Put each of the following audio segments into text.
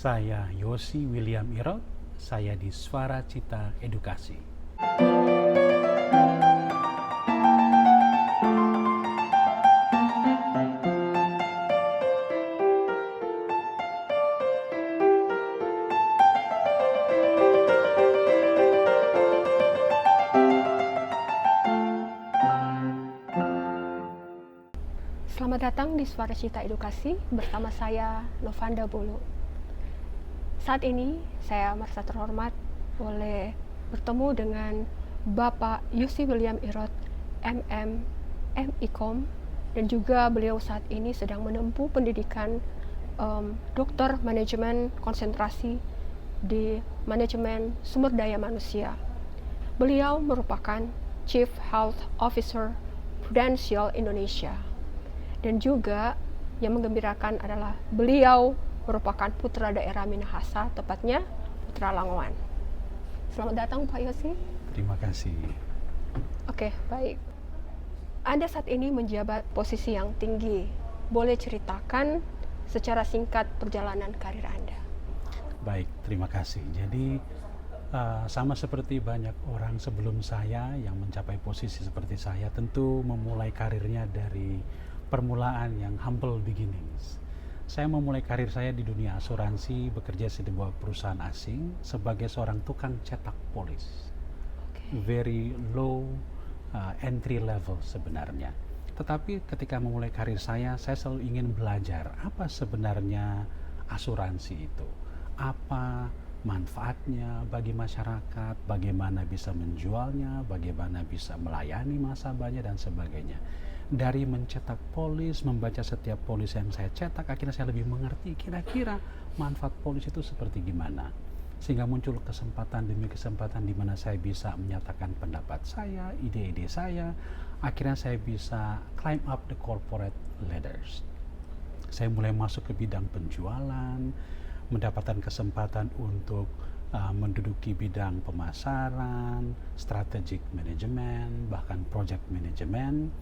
Saya Yosi William Irot, saya di Suara Cita Edukasi. Selamat datang di Suara Cita Edukasi bersama saya Novanda Bolo. Saat ini saya merasa terhormat boleh bertemu dengan Bapak Yosi William Irot, MM, MIKOM, dan juga beliau saat ini sedang menempuh pendidikan Doktor Manajemen Konsentrasi di Manajemen Sumber Daya Manusia. Beliau merupakan Chief Health Officer Prudential Indonesia. Dan juga yang menggembirakan adalah beliau merupakan putra daerah Minahasa, tepatnya Putra Langowan. Selamat datang Pak Yosi. Terima kasih. Oke, baik. Anda saat ini menjabat posisi yang tinggi. Boleh ceritakan secara singkat perjalanan karir Anda? Baik, terima kasih. Jadi sama seperti banyak orang sebelum saya yang mencapai posisi seperti saya, tentu memulai karirnya dari permulaan yang humble beginnings. Saya memulai karir saya di dunia asuransi, bekerja di sebuah perusahaan asing sebagai seorang tukang cetak polis. Very low entry level sebenarnya. Tetapi ketika memulai karir saya selalu ingin belajar apa sebenarnya asuransi itu. Apa manfaatnya bagi masyarakat, bagaimana bisa menjualnya, bagaimana bisa melayani nasabahnya dan sebagainya. Dari mencetak polis, membaca setiap polis yang saya cetak, akhirnya saya lebih mengerti kira-kira manfaat polis itu seperti gimana. Sehingga muncul kesempatan demi kesempatan di mana saya bisa menyatakan pendapat saya, ide-ide saya. Akhirnya saya bisa climb up the corporate ladders. Saya mulai masuk ke bidang penjualan, mendapatkan kesempatan untuk menduduki bidang pemasaran, strategic management, bahkan project management.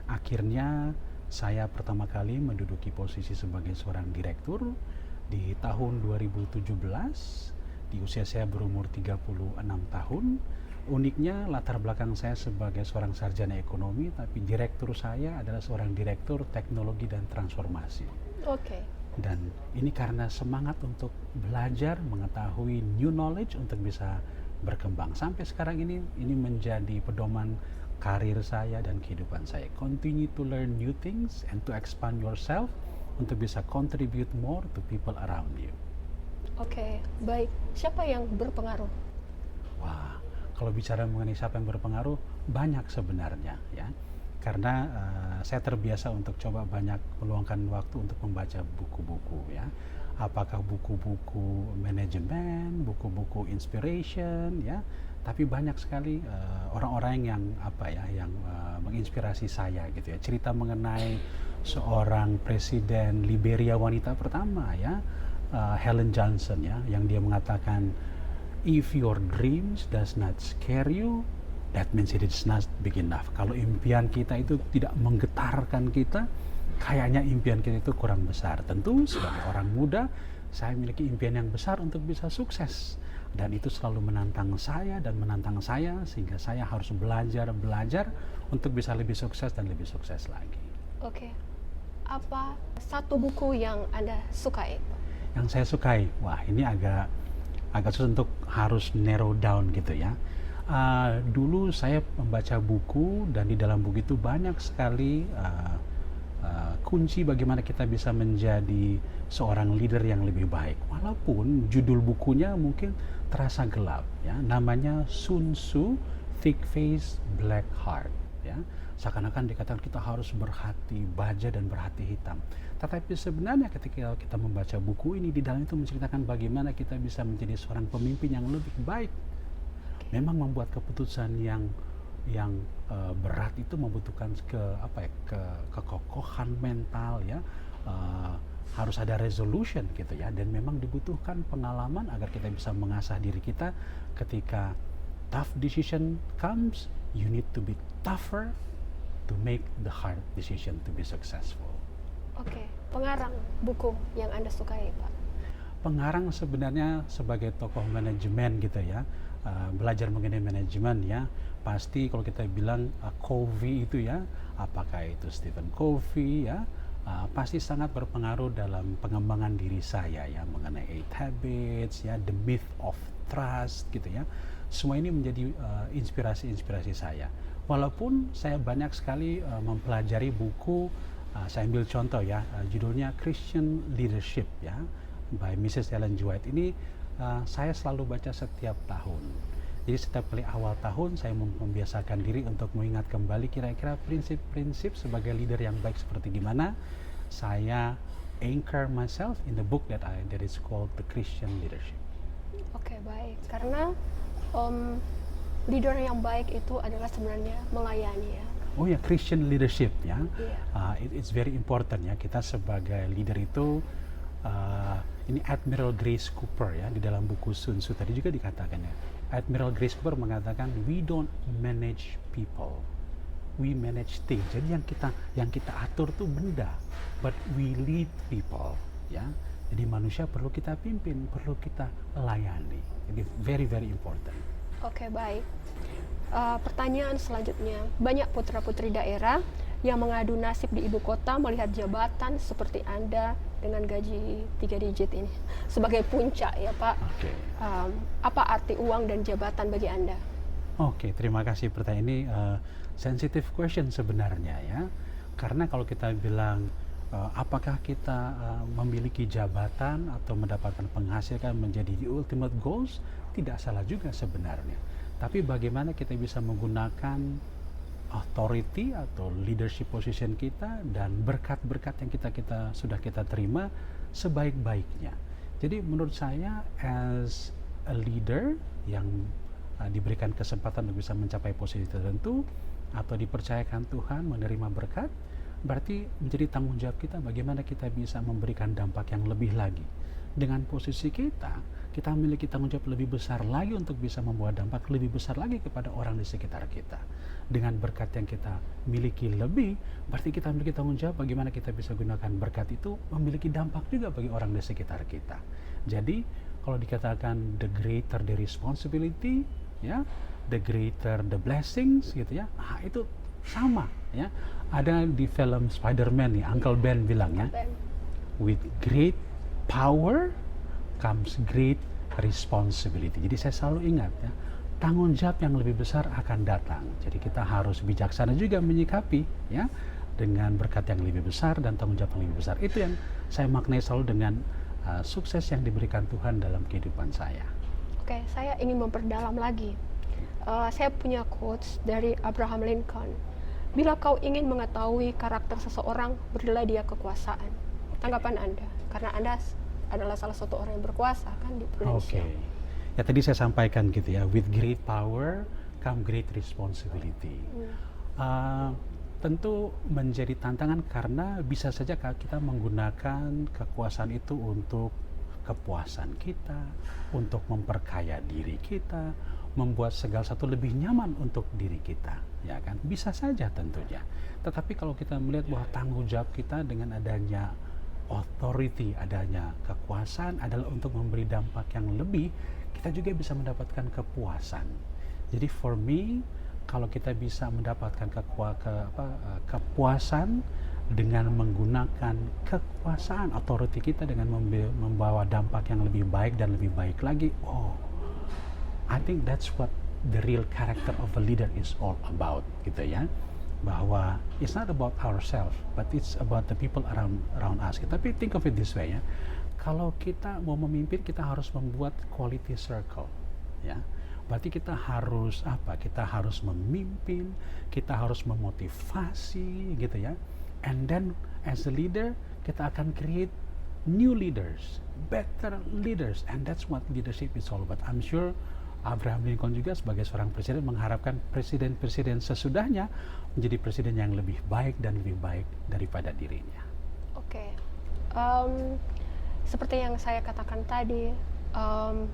Akhirnya saya pertama kali menduduki posisi sebagai seorang direktur di tahun 2017, di usia saya berumur 36 tahun. Uniknya latar belakang saya sebagai seorang sarjana ekonomi, tapi direktur saya adalah seorang direktur teknologi dan transformasi. Dan ini karena semangat untuk belajar, mengetahui new knowledge untuk bisa berkembang. Sampai sekarang ini menjadi pedoman karir saya dan kehidupan saya. Continue to learn new things and to expand yourself untuk bisa contribute more to people around you. Oke, baik. Siapa yang berpengaruh? Wah, kalau bicara mengenai siapa yang berpengaruh, banyak sebenarnya ya. Karena saya terbiasa untuk coba banyak meluangkan waktu untuk membaca buku-buku ya. Apakah buku-buku manajemen, buku-buku inspiration ya. Tapi banyak sekali orang-orang yang menginspirasi saya gitu ya. Cerita mengenai seorang presiden Liberia wanita pertama ya, Helen Johnson ya, yang dia mengatakan, if your dreams does not scare you, that means it is not big enough. Kalau impian kita itu tidak menggetarkan kita, kayaknya impian kita itu kurang besar. Tentu sebagai orang muda, saya memiliki impian yang besar untuk bisa sukses. Dan itu selalu menantang saya sehingga saya harus belajar untuk bisa lebih sukses dan lebih sukses lagi. Oke. Apa satu buku yang Anda sukai? Yang saya sukai, wah ini agak susah untuk harus narrow down gitu ya. Dulu saya membaca buku dan di dalam buku itu banyak sekali kunci bagaimana kita bisa menjadi seorang leader yang lebih baik. Walaupun judul bukunya mungkin terasa gelap ya, namanya Sun Tzu, Thick Face, Black Heart ya. Seakan-akan dikatakan kita harus berhati baja dan berhati hitam. Tetapi sebenarnya ketika kita membaca buku ini, di dalam itu menceritakan bagaimana kita bisa menjadi seorang pemimpin yang lebih baik. Memang membuat keputusan yang berat itu membutuhkan kekokohan mental ya, harus ada resolution gitu ya, dan memang dibutuhkan pengalaman agar kita bisa mengasah diri kita. Ketika tough decision comes, you need to be tougher to make the hard decision to be successful. Oke, pengarang buku yang Anda sukai, Pak? pengarang sebenarnya sebagai tokoh manajemen gitu ya, belajar mengenai manajemen ya, pasti kalau kita bilang Covey itu ya, apakah itu Stephen Covey ya, pasti sangat berpengaruh dalam pengembangan diri saya ya, mengenai 8 Habits ya, The Myth of Trust gitu ya. Semua ini menjadi inspirasi-inspirasi saya. Walaupun saya banyak sekali mempelajari buku, saya ambil contoh ya, judulnya Christian Leadership ya, by Mrs. Ellen G. White. Ini saya selalu baca setiap tahun. Jadi setiap kali awal tahun saya membiasakan diri untuk mengingat kembali kira-kira prinsip-prinsip sebagai leader yang baik seperti gimana. Saya anchor myself in the book that is called The Christian Leadership. Oke, baik. Karena leader yang baik itu adalah sebenarnya melayani ya. Oh ya, Christian leadership ya. Iya. It's very important ya, kita sebagai leader itu, ini Admiral Grace Cooper ya, di dalam buku Sun Tzu tadi juga dikatakan ya. Admiral Grace Cooper mengatakan, we don't manage people, we manage things. Jadi yang kita atur tuh benda, but we lead people ya. Jadi manusia perlu kita pimpin, perlu kita layani. Jadi very very important. Oke, baik. Pertanyaan selanjutnya, banyak putra-putri daerah yang mengadu nasib di ibu kota melihat jabatan seperti Anda dengan gaji 3 digit ini sebagai puncak ya Pak. Okay. Apa arti uang dan jabatan bagi Anda? Oke, terima kasih pertanyaan ini, sensitive question sebenarnya ya. Karena kalau kita bilang apakah kita memiliki jabatan atau mendapatkan penghasilan menjadi the ultimate goals, tidak salah juga sebenarnya. Tapi bagaimana kita bisa menggunakan authority atau leadership position kita dan berkat-berkat yang sudah kita terima sebaik-baiknya. Jadi menurut saya, as a leader yang diberikan kesempatan untuk bisa mencapai posisi tertentu atau dipercayakan Tuhan menerima berkat, berarti menjadi tanggung jawab kita bagaimana kita bisa memberikan dampak yang lebih lagi. Dengan posisi kita memiliki tanggung jawab lebih besar lagi untuk bisa membawa dampak lebih besar lagi kepada orang di sekitar kita. Dengan berkat yang kita miliki lebih, berarti kita memiliki tanggung jawab bagaimana kita bisa gunakan berkat itu memiliki dampak juga bagi orang di sekitar kita. Jadi kalau dikatakan the greater the responsibility ya, the greater the blessings gitu ya, itu sama ya. Ada di film Spider-Man nih, Uncle Ben bilang ya, with great power comes great responsibility. Jadi saya selalu ingat ya, tanggung jawab yang lebih besar akan datang. Jadi kita harus bijaksana juga menyikapi ya, dengan berkat yang lebih besar dan tanggung jawab yang lebih besar. Itu yang saya maknai selalu dengan sukses yang diberikan Tuhan dalam kehidupan saya. Oke, saya ingin memperdalam lagi. Saya punya quotes dari Abraham Lincoln. Bila kau ingin mengetahui karakter seseorang, berilah dia kekuasaan. Tanggapan Anda? Karena Anda adalah salah satu orang yang berkuasa kan di Indonesia. Oke. Ya tadi saya sampaikan gitu ya, with great power come great responsibility. Tentu menjadi tantangan karena bisa saja kita menggunakan kekuasaan itu untuk kepuasan kita, untuk memperkaya diri kita, membuat segala satu lebih nyaman untuk diri kita, ya kan? Bisa saja tentunya. Tetapi kalau kita melihat bahwa tanggung jawab kita dengan adanya authority, adanya kekuasaan adalah untuk memberi dampak yang lebih, kita juga bisa mendapatkan kepuasan. Jadi for me, kalau kita bisa mendapatkan kepuasan dengan menggunakan kekuasaan authority kita dengan membawa dampak yang lebih baik dan lebih baik lagi, I think that's what the real character of a leader is all about, gitu ya. Bahwa it's not about ourselves, but it's about the people around us. Tapi think of it this way ya, kalau kita mau memimpin, kita harus membuat quality circle, ya. Berarti kita harus apa? Kita harus memimpin, kita harus memotivasi, gitu ya. And then as a leader, kita akan create new leaders, better leaders, and that's what leadership is all about. I'm sure Abraham Lincoln juga sebagai seorang presiden mengharapkan presiden-presiden sesudahnya menjadi presiden yang lebih baik dan lebih baik daripada dirinya. Oke. Seperti yang saya katakan tadi,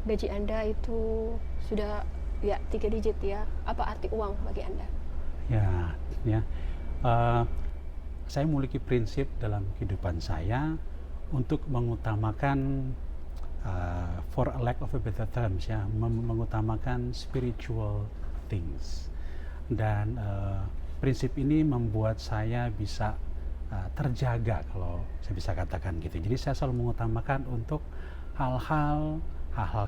gaji Anda itu sudah ya 3 digit ya. Apa arti uang bagi Anda? Ya. Saya memiliki prinsip dalam kehidupan saya untuk mengutamakan for a lack of a better terms ya, mengutamakan spiritual things. Dan prinsip ini membuat saya bisa terjaga, kalau saya bisa katakan gitu. Jadi saya selalu mengutamakan untuk hal-hal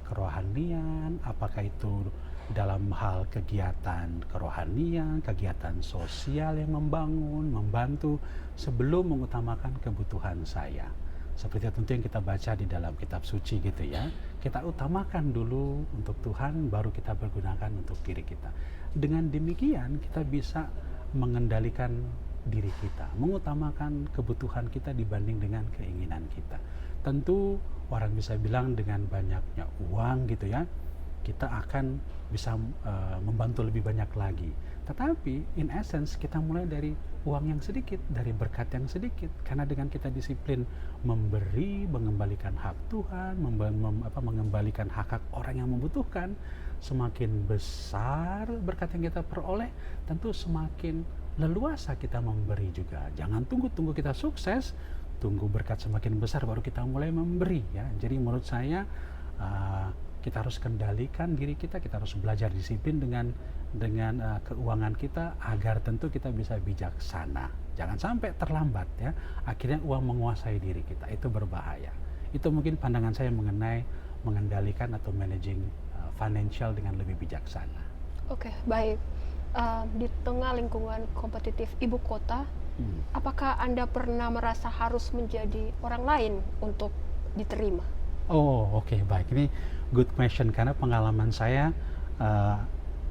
kerohanian, apakah itu dalam hal kegiatan kerohanian, kegiatan sosial yang membantu sebelum mengutamakan kebutuhan saya. Seperti tentu yang kita baca di dalam kitab suci gitu ya. Kita utamakan dulu untuk Tuhan, baru kita pergunakan untuk diri kita. Dengan demikian kita bisa mengendalikan diri kita, mengutamakan kebutuhan kita dibanding dengan keinginan kita. Tentu orang bisa bilang dengan banyaknya uang gitu ya, kita akan bisa membantu lebih banyak lagi. Tetapi in essence kita mulai dari uang yang sedikit, dari berkat yang sedikit. Karena dengan kita disiplin memberi, mengembalikan hak Tuhan, mengembalikan hak orang yang membutuhkan, semakin besar berkat yang kita peroleh, tentu semakin leluasa kita memberi juga. Jangan tunggu kita sukses, tunggu berkat semakin besar baru kita mulai memberi ya. Jadi menurut saya kita harus kendalikan diri kita harus belajar disiplin dengan keuangan kita agar tentu kita bisa bijaksana. Jangan sampai terlambat ya, akhirnya uang menguasai diri kita, itu berbahaya. Itu mungkin pandangan saya mengenai mengendalikan atau managing financial dengan lebih bijaksana. Oke, baik. Di tengah lingkungan kompetitif ibu kota, apakah Anda pernah merasa harus menjadi orang lain untuk diterima? Oh, oke, baik. Ini good question karena pengalaman saya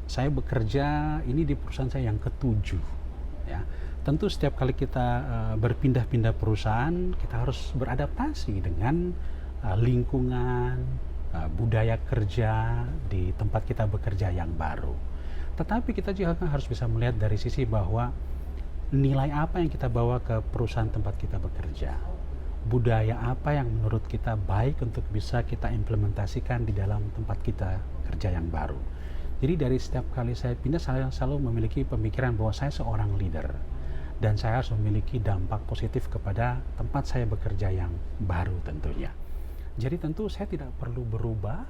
bekerja ini di perusahaan saya yang ke-7 ya. Tentu setiap kali kita berpindah-pindah perusahaan, kita harus beradaptasi dengan lingkungan, budaya kerja di tempat kita bekerja yang baru. Tetapi kita juga harus bisa melihat dari sisi bahwa nilai apa yang kita bawa ke perusahaan tempat kita bekerja, budaya apa yang menurut kita baik untuk bisa kita implementasikan di dalam tempat kita kerja yang baru. Jadi dari setiap kali saya pindah, saya selalu memiliki pemikiran bahwa saya seorang leader dan saya harus memiliki dampak positif kepada tempat saya bekerja yang baru tentunya. Jadi tentu saya tidak perlu berubah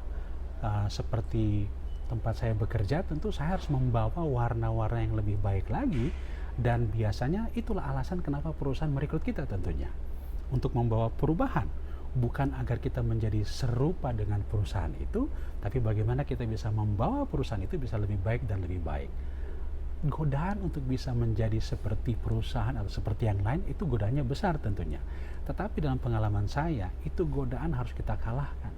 seperti tempat saya bekerja, tentu saya harus membawa warna-warna yang lebih baik lagi, dan biasanya itulah alasan kenapa perusahaan merekrut kita tentunya. Untuk membawa perubahan, bukan agar kita menjadi serupa dengan perusahaan itu, tapi bagaimana kita bisa membawa perusahaan itu bisa lebih baik dan lebih baik. Godaan untuk bisa menjadi seperti perusahaan atau seperti yang lain, itu godaannya besar tentunya. Tetapi dalam pengalaman saya, itu godaan harus kita kalahkan.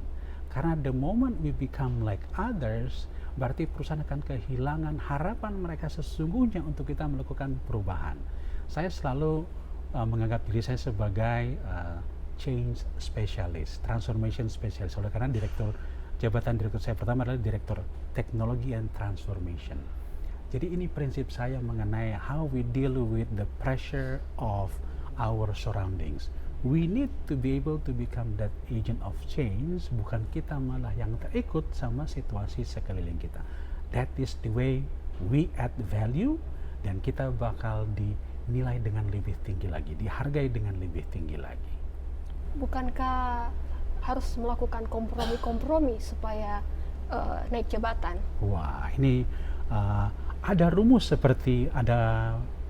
Karena the moment we become like others, berarti perusahaan akan kehilangan harapan mereka sesungguhnya untuk kita melakukan perubahan. Saya selalu menganggap diri saya sebagai change specialist, transformation specialist. Oleh karena jabatan direktur saya pertama adalah direktur teknologi and transformation. Jadi ini prinsip saya mengenai how we deal with the pressure of our surroundings. We need to be able to become that agent of change, bukan kita malah yang terikut sama situasi sekeliling kita. That is the way we add value, dan kita bakal dinilai dengan lebih tinggi lagi, dihargai dengan lebih tinggi lagi. Bukankah harus melakukan kompromi-kompromi supaya naik jabatan? Wah, ini ada rumus seperti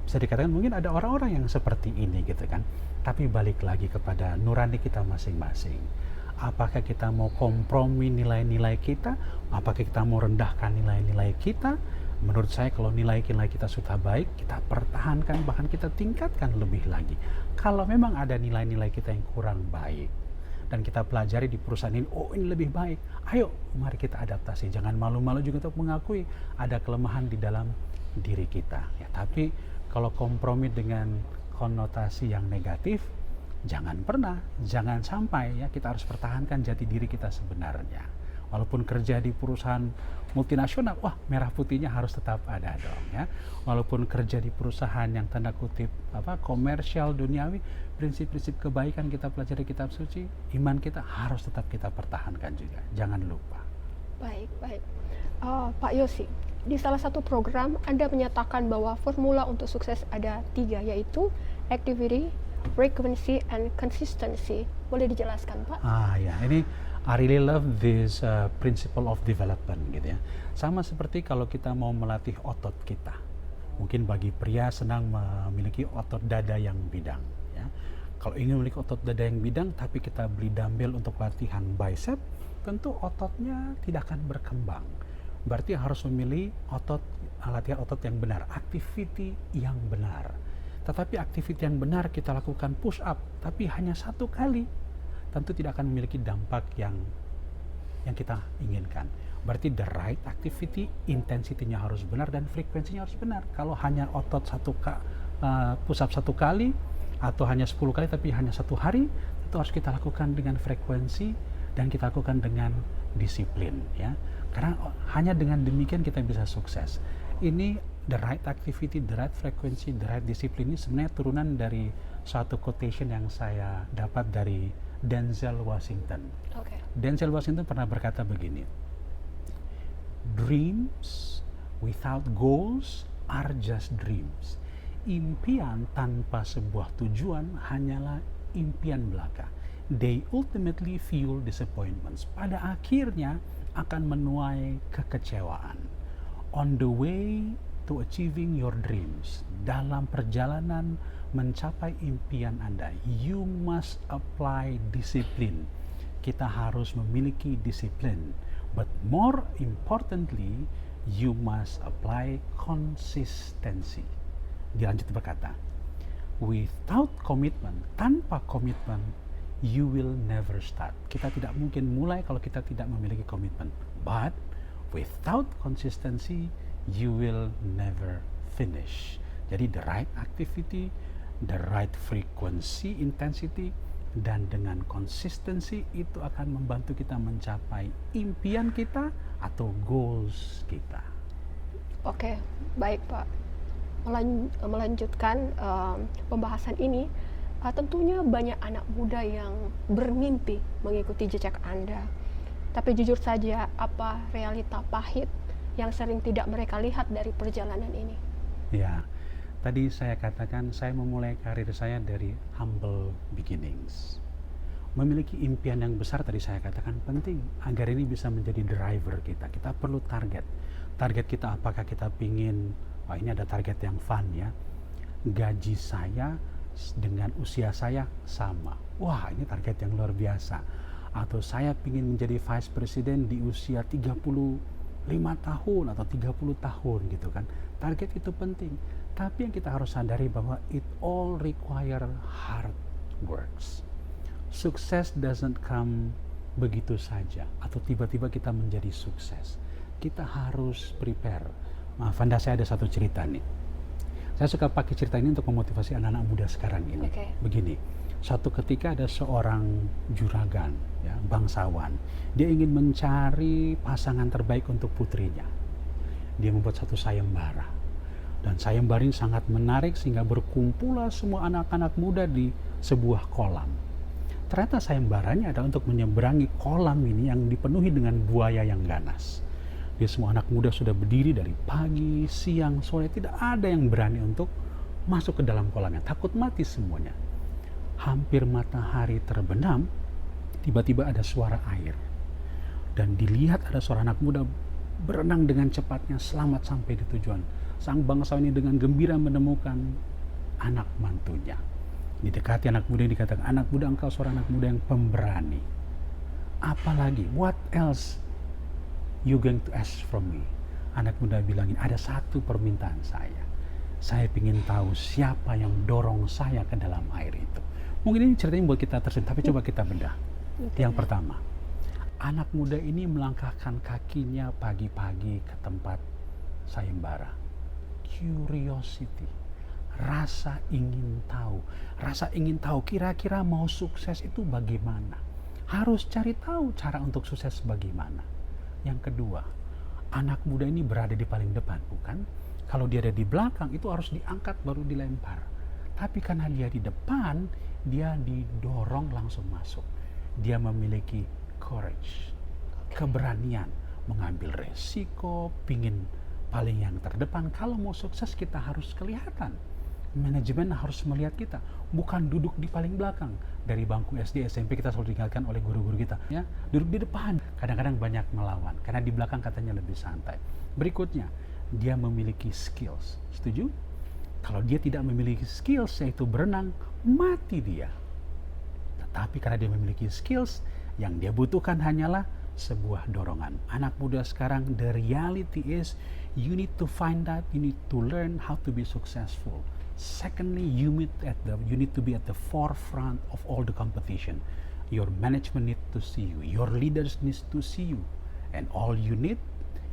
bisa dikatakan mungkin ada orang-orang yang seperti ini gitu kan. Tapi balik lagi kepada nurani kita masing-masing. Apakah kita mau kompromi nilai-nilai kita? Apakah kita mau rendahkan nilai-nilai kita? Menurut saya kalau nilai-nilai kita sudah baik, kita pertahankan, bahkan kita tingkatkan lebih lagi. Kalau memang ada nilai-nilai kita yang kurang baik, dan kita pelajari di perusahaan ini, oh ini lebih baik, ayo mari kita adaptasi. Jangan malu-malu juga untuk mengakui ada kelemahan di dalam diri kita ya. Tapi kalau kompromi dengan konotasi yang negatif, jangan sampai ya, kita harus pertahankan jati diri kita sebenarnya. Walaupun kerja di perusahaan multinasional, wah merah putihnya harus tetap ada dong ya. Walaupun kerja di perusahaan yang tanda kutip komersial duniawi, prinsip-prinsip kebaikan kita pelajari kitab suci, iman kita harus tetap kita pertahankan juga. Jangan lupa. Baik. Pak Yosi, di salah satu program Anda menyatakan bahwa formula untuk sukses ada 3, yaitu activity, frequency, and consistency. Boleh dijelaskan, Pak? Ya, ini I really love this principle of development gitu ya. Sama seperti kalau kita mau melatih otot kita. Mungkin bagi pria senang memiliki otot dada yang bidang ya. Kalau ingin memiliki otot dada yang bidang tapi kita beli dumbbell untuk latihan bicep, tentu ototnya tidak akan berkembang. Berarti harus memilih latihan otot yang benar, activity yang benar. Tetapi activity yang benar kita lakukan push up, tapi hanya 1 kali, tentu tidak akan memiliki dampak yang kita inginkan. Berarti the right activity, intensity-nya harus benar dan frekuensinya harus benar. Kalau hanya otot push up 1 kali atau hanya 10 kali tapi hanya 1 hari, itu harus kita lakukan dengan frekuensi dan kita lakukan dengan disiplin ya. Karena hanya dengan demikian kita bisa sukses. Ini the right activity, the right frequency, the right discipline ini sebenarnya turunan dari suatu quotation yang saya dapat dari Denzel Washington. Denzel Washington pernah berkata begini, dreams without goals are just dreams. Impian tanpa sebuah tujuan hanyalah impian belaka. They ultimately fuel disappointments. Pada akhirnya akan menuai kekecewaan. On the way to achieving your dreams, dalam perjalanan mencapai impian Anda, you must apply discipline. Kita harus memiliki disiplin. But more importantly, you must apply consistency. Dilanjut berkata, without commitment, tanpa komitmen, you will never start. Kita tidak mungkin mulai kalau kita tidak memiliki komitmen. But without consistency, you will never finish. Jadi the right activity, the right frequency, intensity, dan dengan consistency itu akan membantu kita mencapai impian kita atau goals kita. Oke, baik Pak. Melanjutkan pembahasan ini, tentunya banyak anak muda yang bermimpi mengikuti jejak Anda. Tapi jujur saja, apa realita pahit yang sering tidak mereka lihat dari perjalanan ini? Ya, tadi saya katakan saya memulai karir saya dari humble beginnings. Memiliki impian yang besar tadi saya katakan penting agar ini bisa menjadi driver kita. Kita perlu target. Target kita apakah kita pingin, ini ada target yang fun ya. Gaji saya dengan usia saya sama. Wah, ini target yang luar biasa. Atau saya ingin menjadi vice president di usia 35 tahun atau 30 tahun gitu kan. Target itu penting. Tapi yang kita harus sadari bahwa it all require hard works. Sukses doesn't come begitu saja atau tiba-tiba kita menjadi sukses. Kita harus prepare. Maaf, Anda, saya ada satu cerita nih. Saya suka pakai cerita ini untuk memotivasi anak-anak muda sekarang ini. Begini, suatu ketika ada seorang juragan, ya, bangsawan. Dia ingin mencari pasangan terbaik untuk putrinya. Dia membuat satu sayembara. Dan sayembara ini sangat menarik sehingga berkumpullah semua anak-anak muda di sebuah kolam. Ternyata sayembaranya adalah untuk menyeberangi kolam ini yang dipenuhi dengan buaya yang ganas. Dia semua anak muda sudah berdiri dari pagi, siang, sore, tidak ada yang berani untuk masuk ke dalam kolamnya, takut mati semuanya. Hampir matahari terbenam, tiba-tiba ada suara air. Dan dilihat ada seorang anak muda berenang dengan cepatnya selamat sampai di tujuan. Sang bangsawan ini dengan gembira menemukan anak mantunya. Didekati anak muda ini dikatakan, anak muda, engkau seorang anak muda yang pemberani. Apalagi, what else you going to ask from me? Anak muda bilangin, ada satu permintaan saya. Saya ingin tahu siapa yang dorong saya ke dalam air itu. Mungkin ini ceritanya buat kita tersenyum, tapi coba kita bedah. Yang pertama, anak muda ini melangkahkan kakinya pagi-pagi ke tempat sayembara. Curiosity, rasa ingin tahu kira-kira mau sukses itu bagaimana. Harus cari tahu cara untuk sukses bagaimana. Yang kedua, anak muda ini berada di paling depan, bukan? Kalau dia ada di belakang itu harus diangkat baru dilempar. Tapi karena dia di depan, dia didorong langsung masuk. Dia memiliki courage, keberanian, mengambil resiko, pingin paling yang terdepan. Kalau mau sukses kita harus kelihatan. Manajemen harus melihat kita, bukan duduk di paling belakang. Dari bangku SD, SMP kita selalu diingatkan oleh guru-guru kita, ya, duduk di depan. Kadang-kadang banyak melawan, karena di belakang katanya lebih santai. Berikutnya, dia memiliki skills. Setuju? Kalau dia tidak memiliki skills, yaitu berenang, mati dia. Tetapi karena dia memiliki skills, yang dia butuhkan hanyalah sebuah dorongan. Anak muda sekarang, the reality is, you need to find out, you need to learn how to be successful. Secondly, you need to be at the forefront of all the competition. Your management need to see you. Your leaders need to see you. And all you need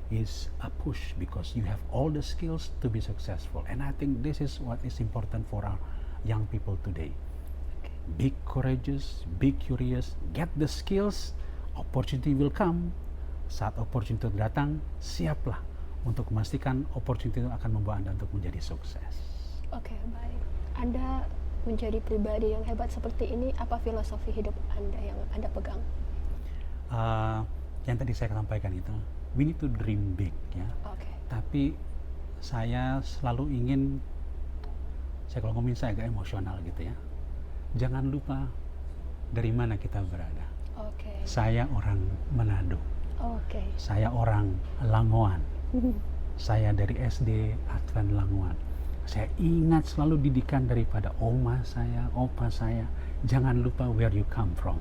is a push, because you have all the skills to be successful. And I think this is what is important for our young people today. Be courageous, be curious, get the skills, opportunity will come. Saat opportunity datang, siaplah untuk memastikan opportunity itu akan membawa Anda untuk menjadi sukses. Oke, baik. Anda menjadi pribadi yang hebat seperti ini, apa filosofi hidup Anda yang Anda pegang? Yang tadi saya sampaikan itu, we need to dream big, ya. Oke. Tapi saya selalu ingin, saya kalau ngomongin saya agak emosional gitu ya. Jangan lupa dari mana kita berada. Oke. Saya orang Manado. Oke. Saya orang Langoan. Saya dari SD Advent Langoan. Saya ingat selalu didikan daripada oma saya, opa saya. Jangan lupa where you come from,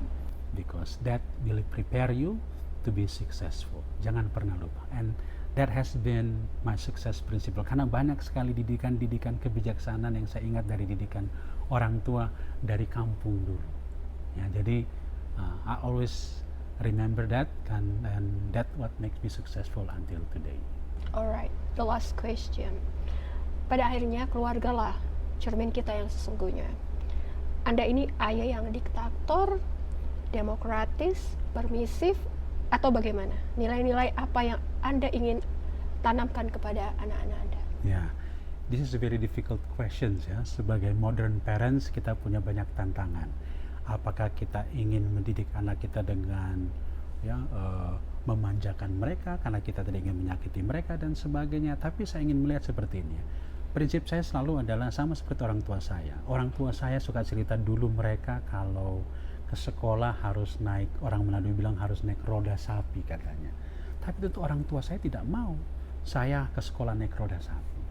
because that will prepare you to be successful. Jangan pernah lupa. And that has been my success principle. Karena banyak sekali didikan-didikan kebijaksanaan yang saya ingat dari didikan orang tua dari kampung dulu. Ya, jadi I always remember that, and that what makes me successful until today. Alright, the last question. Pada akhirnya keluargalah cermin kita yang sesungguhnya. Anda ini ayah yang diktator, demokratis, permisif, atau bagaimana? Nilai-nilai apa yang Anda ingin tanamkan kepada anak-anak Anda? Ya, this is a very difficult questions ya. Sebagai modern parents kita punya banyak tantangan. Apakah kita ingin mendidik anak kita dengan memanjakan mereka karena kita tidak ingin menyakiti mereka dan sebagainya. Tapi saya ingin melihat seperti ini. Prinsip saya selalu adalah sama seperti orang tua saya. Orang tua saya suka cerita dulu mereka kalau ke sekolah harus naik, orang Manado bilang harus naik roda sapi katanya. Tapi tentu orang tua saya tidak mau saya ke sekolah naik roda sapi.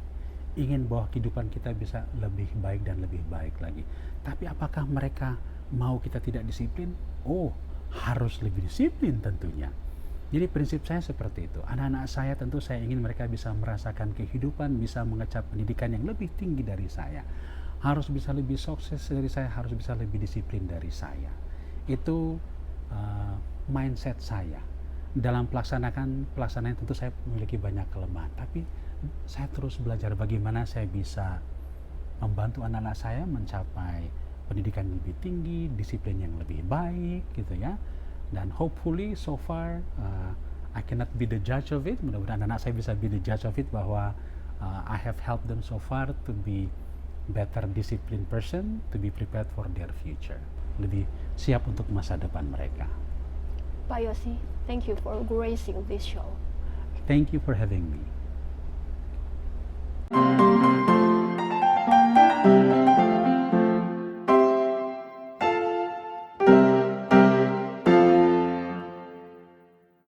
Ingin bahwa kehidupan kita bisa lebih baik dan lebih baik lagi. Tapi apakah mereka mau kita tidak disiplin? Oh, harus lebih disiplin tentunya. Jadi prinsip saya seperti itu. Anak-anak saya tentu saya ingin mereka bisa merasakan kehidupan, bisa mengecap pendidikan yang lebih tinggi dari saya. Harus bisa lebih sukses dari saya, harus bisa lebih disiplin dari saya. Itu mindset saya. Dalam pelaksanaan tentu saya memiliki banyak kelemahan. Tapi saya terus belajar bagaimana saya bisa membantu anak-anak saya mencapai pendidikan yang lebih tinggi, disiplin yang lebih baik gitu ya. Dan hopefully so far I cannot be the judge of it. Mudah-mudahan anak saya bisa be the judge of it, bahwa I have helped them so far to be better disciplined person, to be prepared for their future. Lebih siap untuk masa depan mereka. Pak Yosi, thank you for gracing this show. Thank you for having me.